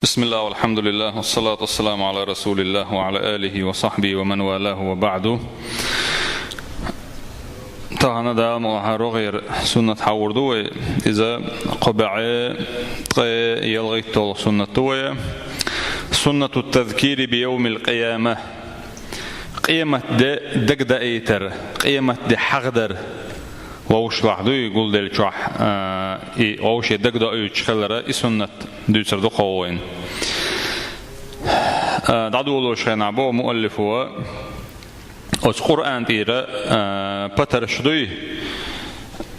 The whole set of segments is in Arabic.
بسم الله والحمد لله والصلاة والسلام على رسول الله وعلى آله وصحبه ومن والاه وبعده. تانا دام وحارو غير سنة حوردو إذا قبعي يلغي طول سنة سنة التذكير بيوم القيامة. قيامة دقدا ايتر قيامة دي حقدر ووش لحظو يقول دل شوح ووش دقدا ايوش خلرا سنة دوسر دو قوين دعدو الله شينا بو مؤلف هو از قرآن تيرا بطر شدوي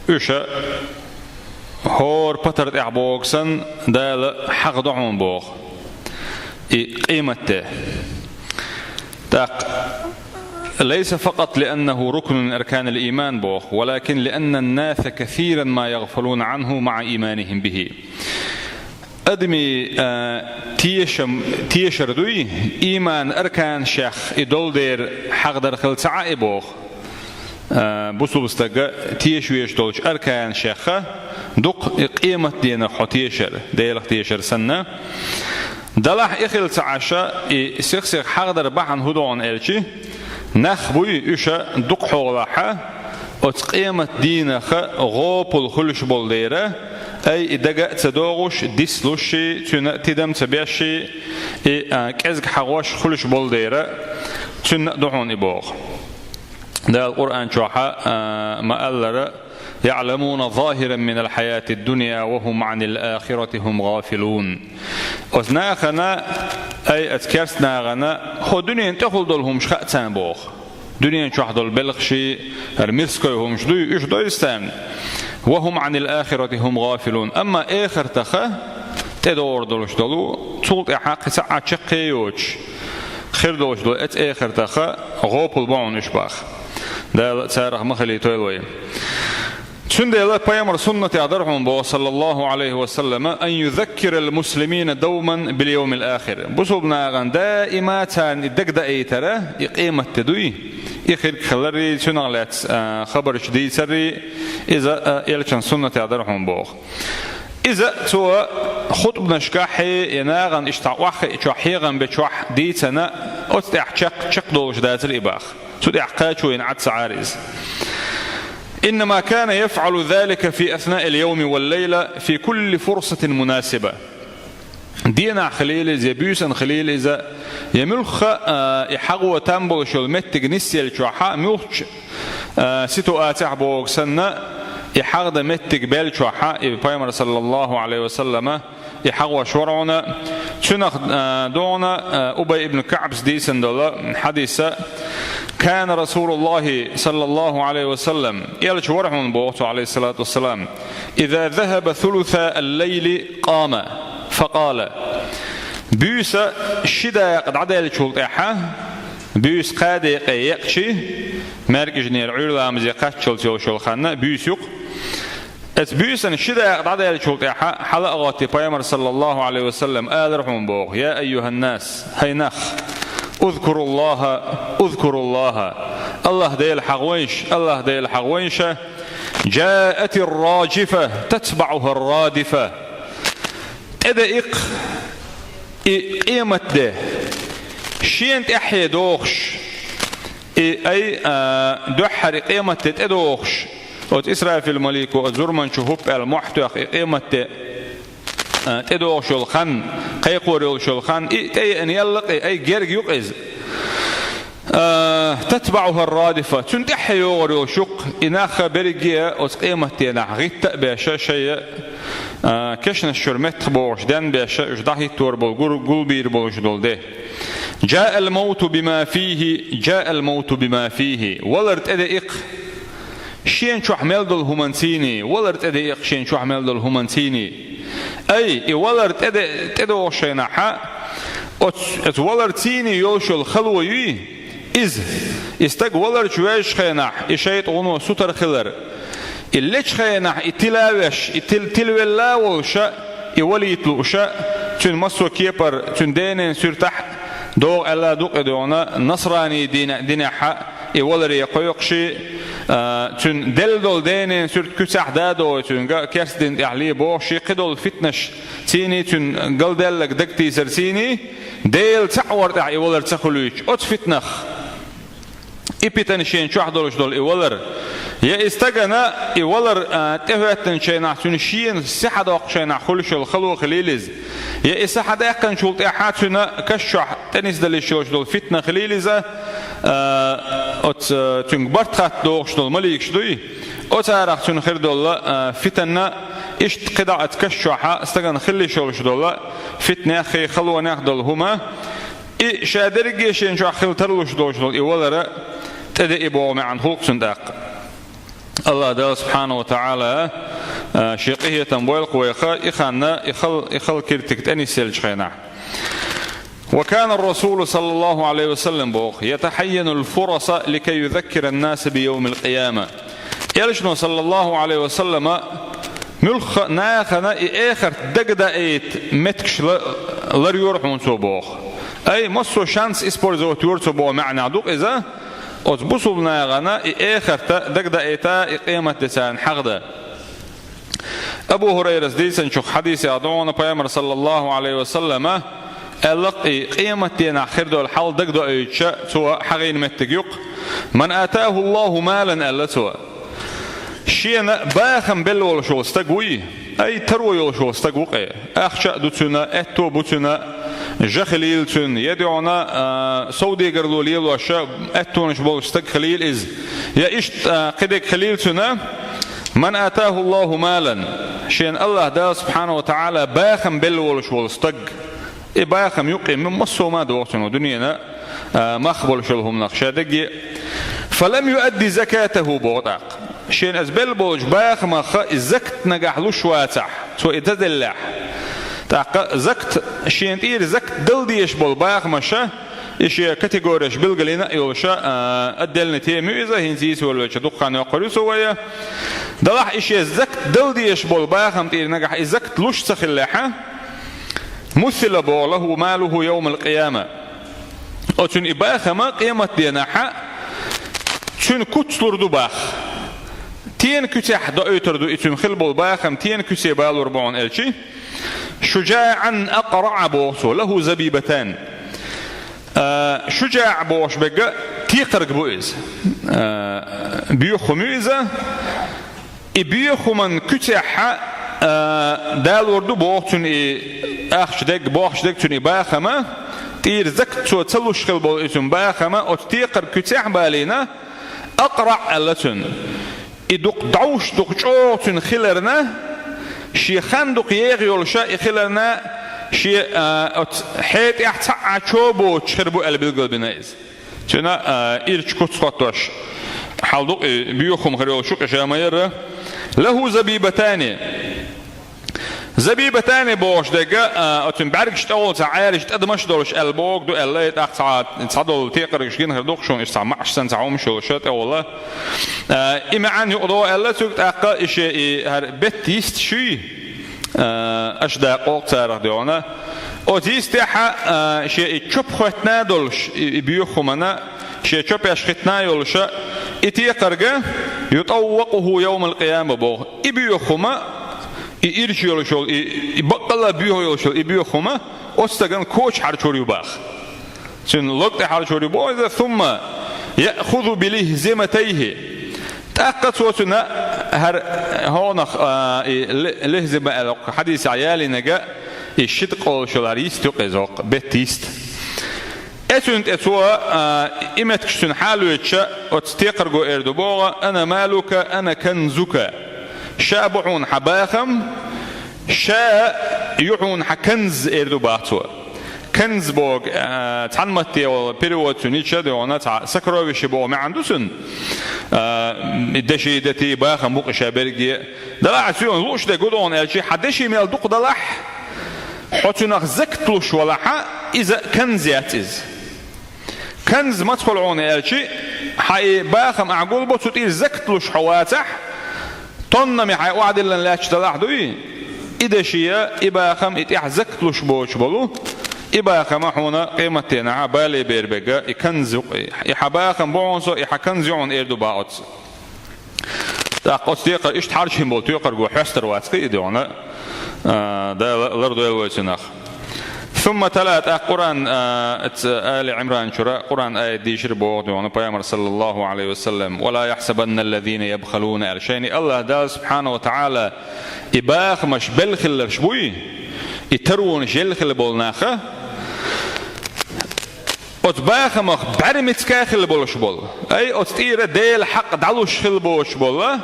اوشا هور بطر اعبوكسن دال حق دعون بوغ قيمته ليس فقط لأنه ركن من أركان الإيمان بوغ ولكن لأن الناس كثيرا ما يغفلون عنه مع إيمانهم به. أدمي تيشر دوي إيمان أركان شيخ إدول دير حق در خلص عائبوغ بوصوبستغ تيشويش دولش أركان شيخ دق قيمة دينا خو تيشر ديلخ تيشر سنة دلح إخلص عشا سيخ حق در بحن هدون إلشي نخبوي إشا دق حولها قيمة دينا غوبل خلش بول ديره أي إدقاء تدوغش ديسلوشي تدم تبيشي كأزق حغوش خلش بولديرة تندعون إبوغ ده القرآن شوحا ما ألر يعلمون ظاهرا من الحياة الدنيا وهم عن الآخرة هم غافلون أثناءنا أي أتكرسنا غنا هو دنيا تخل دولهم شخأتان بوغ دنيا شوح دول بلغشي رمسكوهم شدوي إيش دويستان وهم عن الآخرة هم غافلون أما آخر تخا تدور دولش دولو تولت إحاق ساعة شقيوش خير دولش دولو آخر تخا غوبل بعون إشباخ ده سارح مخلي تويلوي سند الله بيامر سنة عدرهم بو صلى الله عليه وسلم أن يذكر المسلمين دوما باليوم الآخر بصوبنا غان دائما تان الدقدأ ايتره يقيمة تدوي يخير خلري سنغلات خبر شديد سري إذا يلشن سنة عدرهم بو إذا تو خطبنا شكاحي يناغن اشتعوح اشتعحيغن بشوح ديتنا أتتع شق دولش دات الإباخ تدع قاتشو ينعد سعارز إنما كان يفعل ذلك في أثناء اليوم والليلة في كل فرصة مناسبة دينا خليل زيبيوسن خليل إذا يملخ يحقو تنبول شو المتق نسيل شوحا ملخ سيتوآت عبوغ سنة يحقد متق بيل شوحا بيامر صلى الله عليه وسلم يحقو شورعنا شنخ دونا أبي ابن كعب ديسن دولا حديثة كان رسول الله صلى الله عليه وسلم يلش ورحمن بوغته عليه الصلاة والسلام إذا ذهب ثلث الليل قام فقال بيس شدا قد عدل شلطحة بيس قاد يقشي مركز نير عيرلا مزي قتشل شلخنا بيس يق بيس شدا قد عدل شلطحة حلقات بيامر صلى الله عليه وسلم آل رحمن بوغ يا أيها الناس هينخ اذكروا الله الله ديل حغوينش جاءت الراجفة تتبعها الرادفة إذا قيمة ده شين تحيي دوخش أي دحر قيمة تدوخش وتسرائيل الملك وزرمن شهوب المحتوى قيمة تدوخ شلخان قيقور شلخان أي أن يلق أي جرج يقز تتبعها الرادفة تنتحي يغري شق إناخ برجية وقيمة تنح غيت باشا شيء كشن الشرمت بوش دان باشا جدحي تور بالقول بير بوش دول ده جاء الموت بما فيه ولرت أدئق شين شو حمل دول همانسيني ولرت أدئق شين شو حمل دول همانسيني أي ولرت أدئ شيناحا ولرتيني يوشل خلوي إذ استق ولرت ويش خيناح إشيت عنو ستر خلر الليش خيناح إتلاوش إتلولا وشا يولي يتلوشا تن مسو كيبر تن دينين سرتح دو ألا دوق دونا نصراني دين حق يولر يقيقشي تون دل دول دينين سرت كسح دادو تون كرسدين احلي بوشي قدول فتنش تيني تون قل دلك دكتي سرسيني ديل تعور تعي ولر تخلوش ات فتنخ إبتن شين شو حضرش دول إولر يا استجنا إولر تهوتن شين عشان شين سحد أقشين عخلش الخلو خليلز يا إسحد أكن شلت أحاتنا كشح تنس دلشوش دول فتنة خليلزة أت تنبرت خات دوش دول مليك شدوي أتعرف تن خير دول فتنة إشت قدعة كشحة استجنا خليشوش دول فتنة خي خلو ناخدل هما شادرجي شين شو أخل ترلوش دوش دول إولر تدي إبوه معن خلق صنداق الله دال سبحانه وتعالى شيقه تنبويل قويخا إخانا إخل كرتك تاني سيلج خينا وكان الرسول صلى الله عليه وسلم بوخ يتحين الفرص لكي يذكر الناس بيوم القيامة يلشنو صلى الله عليه وسلم ملخ ناخنا إخر دقدا إيت متكش لريورح منسو بوخ أي مصو شانس إسبورزو تورسو بو معنا دوق إذا أتبصلنا غنا آخر دقدا إيتا قيمة دسان حقدا أبو هريرة ديسن شوخ حديث أدعونا بيامر صلى الله عليه وسلم ألقي قيمة دين آخر دول حال دقدا إيتشا سوى حقين متقيق من آتاه الله مالا ألا سوى شينا باخم بلو شو استقوي أي تروي شو استقوي أخشى دوتنا أتو بوتنا جخليل تون يدعونا سودي قرلوليل وشا أتونش بول استق خليل إز يا إيش قدك خليل تنا من آتاه الله مالا شين الله دا سبحانه وتعالى باخم بلولش والستق باخم يقيم من مصو ما دوقتنا دنيانا ما خبرش لهم نقشادق فلم يؤدي زكاته بوطاق شين أزبل بولش باخم الزكت نجح له شواتح سو يتدلع تاق زكت شين تير زكت دل ديش بول باخ مشا إيش كاتيجوريش بالقلينا يوشا أدلنا تيمي إذا هنزيس ولا شدقان يقرص ويا دلح إيش زكت دل ديش بول باخم تير نجح زكت لوش سخلحة مثل بوله ماله يوم القيامة أتون إباخما قيمة ديناحة تون كتلر دباخ تين كتح دأيتر دو إتون خل بول باخم تين كتي بالو 40 ألشي شجاعا أقرع بوصو له زبيبتان شجاع بوش بقى تيقرق بوئز بيوخو ميزة بيوخو من كتح دال وردو بوغتون أخش دق بوخش دق توني باخما تير زكتو تلوش خل بوئتون باخما أو تيقر كتح بالينا أقرع ألتون إدوق دعوش دوق جوتون خلرنا شي خندق يغيول شا خلرنا شي حيت يحتع شوبو تشربو البلغل بنايز شنا إيرش كتسقطش حالدق بيوخم خريول شوك شامير له زبيبتان بوش دقا أتم بعرقش تقول تعارش تقدمش دولش البوق دو اللي تقطع تصدل تيقرش جين هردوق شون إش معش سنة عوم شو شات والله إما عن يقضوا الله سوق تقا إش هر بتيست شيء أشدا قوق تارخ ديونا أو تيست حا شيء شوب ختنا دولش بيوخمنا شيء شوب يشختنا يولش إتيقرجه يطوقه يوم القيامة بوه إبيوخما إيرشيول شول يبقى بيهول شول يبيخوما أستجن كوش حرشوري باخ سن لقط حرشوري باخ ثم يأخذ بلهزمتيه تأكد وسنا هر هون لهزم حديث عيالي نجا الشتق شلاريست يقزق بتيست أسنت أسوا إمتكشن حالو يتشا أتستيقرجو إردبوغا أنا مالك أنا كنزك شابعون حباخم شاء يعون حكنز إردباتوا كنز بوغ تعلمتي وبيروت نيتشا ديونا سكرويش بوغ ما عندوسن الدشي دتي باخم بوق شابرجي دلع سيون لوش ده قدون الشي حدشي من الدق دلح حتناخ زكتلوش ولا إذا كنز ياتز كنز ما تقولون الشي حي باخم أعقول بوتو زكتلوش حواتح طنمي حي وعد لن لا تشتلاح دوي إذا شيء إباخم إتحزكتلوش بوش بلو إباخم حونا قيمتنا عبالي بيربقى إكنزق إحباخم بونسو إحكنزعون إردو باعوتس قصديق إيش تحرشين بول تيقر جو حستر واتقي ديونا ده لردو الويسناخ ثم تلات قرآن آل عمران شراء قرآن آية دي شربوا ديونا بيامر صلى الله عليه وسلم ولا يحسبن الذين يبخلون الشيء الله ده سبحانه وتعالى إباخ مش بلخل شبوي يترون جلخل بولناخه أتباخ مخ برمت كاخل بولش بول أي أتطير ديل حق دلوش خل بولش بول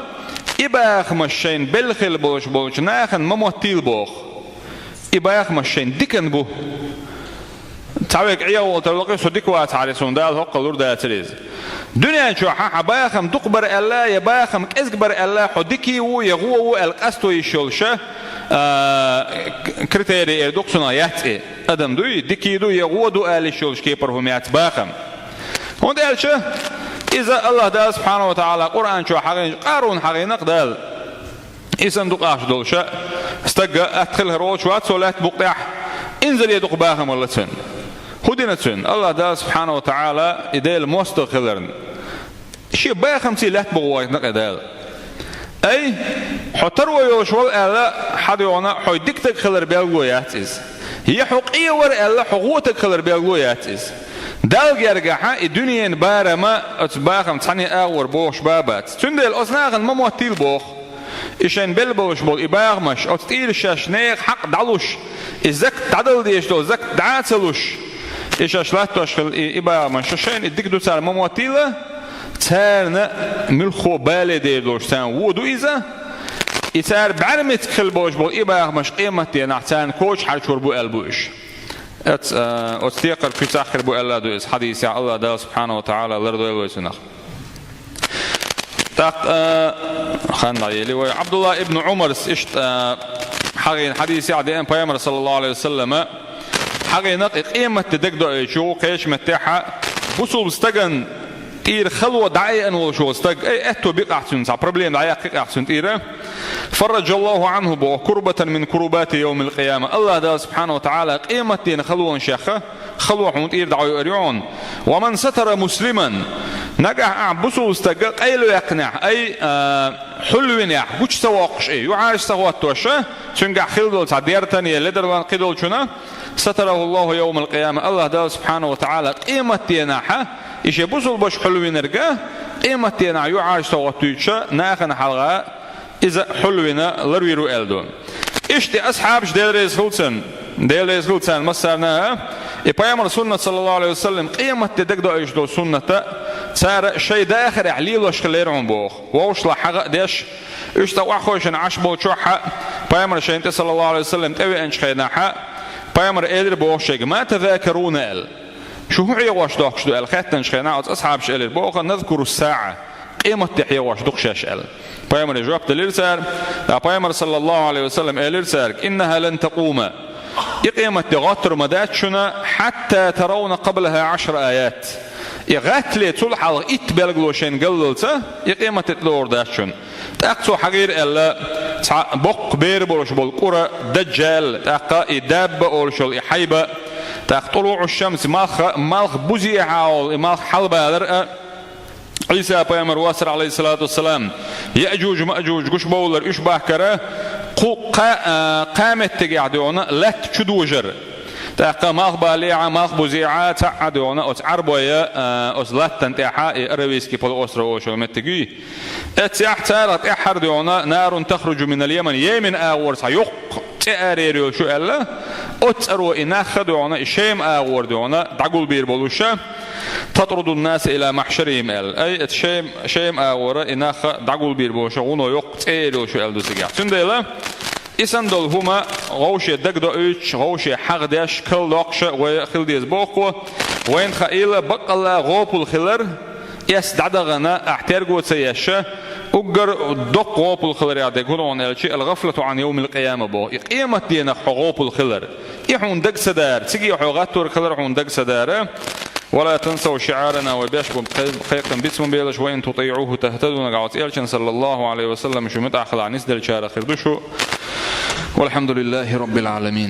إباخ مشين بالخل بولش بولش ناخن مموتيل بوخ إباخ مشين ديكن بو تعويق عيا والتلقي صديق واتعالي سندال هو قلور دا تريز دنيا شو حباخم دقبر الله يباخم كأزقبر الله حديكي ويغو القستو يشولشه كريتيري دوكسونا ياتي ادم دوي ديكي دو يغودو آل شولش كيبر هم ياتباخم هون دالشه إذا الله دا سبحانه وتعالى قرآن شو حقين قارون حقين قدال إسم دقاش دولشه استقى أدخل هروش وات سولات بقيح انزل يدق باخم ولا تسن هدينا تسن الله دا سبحانه وتعالى إدال مستقلرن شي باخم سي لات بغوايت نقدال أي حتروا يوشول ألا حد يونا حيدك خلر بيلغوياتيز هي حقية ور ألا حقوتك خلر بيلغوياتيز دال يرجعها الدنيا بارما أتباخم تاني أور بوش بابات تندل أصناغن مموتيل بوخ إشان بلبوش بول إباغمش أتطيل الشاش نيق حق دالوش إزاك تعدل ديش دو إزاك دعاتلوش إشاش لا تشغل إباغمش عشان إديك دو سال مموتيلة تارنا ملخو بالي ديدوش تان وودو إذا إتار بعرمت خلبوش بول إباغمش قيمتي نحتان كوش حرشور بو ألبوش أتيقر في تأخر بو الله دوئس حديث يا الله دا سبحانه وتعالى لردو يلويسنخ خان عيلي عبد الله ابن عمر إشت حقين حديث يا دين بيامر صلى الله عليه وسلم حقين قيمة تدقدو يشو قيش متاحة بوصل استجن تير خلوة دعاية أنو شو استج أي أتو بقى أحسن صار بروبليم دعاية أحسن تيره فرج الله عنه بو كربة من كربات يوم القيامة الله دا سبحانه وتعالى قيمة تين خلوة شيخة خلوة حمود إير دعوة يريون ومن ستر مسلما نجح بوصل استج أي لو يقنع أي حلوين يح بوش سواقش أي يعاش سوات توشه شنجح خلدول تعدير تانية لدران قدول شنا ستره الله يوم القيامة الله دا سبحانه وتعالى قيمة تيناحة إيش يبوصل باش حلوين رجع قيمة تينا يعاش تواتيشة ناخن حلقة إذا حلوينا لرويرو ألدون إيش تي أصحابش ديل رئيس غلطان مسارنا إبراهيم السنة صلى الله عليه وسلم قيمة تدقدو إيش دو سنة صار شيء داخل عليل وشخليرهم بوخ ووش لحق ديش إيش تو أخوشن عشبو شوحة إبراهيم الشيء صلى الله عليه وسلم تبي إنش خينا حق إبراهيم إدر بوخ شيء ما تذاكرون ال شو هو يواش دوخش دو الخاتن شخينا أصحاب شيء بوخ نذكر الساعة قيمة تحيا واش دوخش ال إبراهيم جواب تليرسار إبراهيم صلى الله عليه وسلم إليرسار إنها لن تقوم إقامة تغطر مداتشنا حتى ترون قبلها 10 آيات إغاتلي تلحظ إتبالغلوشين قللتا إقامة تلور داتشن تأقصو حقير إلا بق بير بولش بالقرى دجال تأقا إداب أولشول إحيبا تأقطلوع الشمس مالخ بزيعة مالخ حلبة لرأى عيسى بيامر واسر عليه الصلاة والسلام يأجوج مأجوج قش بولر إشباه كره قامت تقعدونا لا تشدوجر تاقا ماخ باليعة ماخ بزيعة تعدونا أتعربويا أزلات تنتحا أرويسكي بول أسرة وشو متقوي اتيحتارت إحردونا نار تخرج من اليمن يمن آورس يق تأريريو شو ألا أتأرو إناخدونا شيم آوردونا دعقل بير بولوشا تطرد الناس إلى محشرهم أي شيم آورا إناخ دعقل بير بولوشا ونو يق تأريريو شو ألدو سيقع تنديلا إسان دول هما غوشي دقدو إيش غوشي حقداش كل لقش وخلديز بوقو وين خائلة بقلا غوب الخلر يس دعدغنا احترقو سياشا أقر دق غوب الخلر يعدقون الشيء الغفلة عن يوم القيامة بو قيمة دينا غوب الخلر يحون دق سدار تيجي حوغاتور الخلر حون دق سدار ولا تنسوا شعارنا وبيشكم خيقا باسم بيلش وإن تطيعوه تهتدون قعوت إلشن صلى الله عليه وسلم شو متأخذ عن نسدل شارة خردوشو والحمد لله رب العالمين.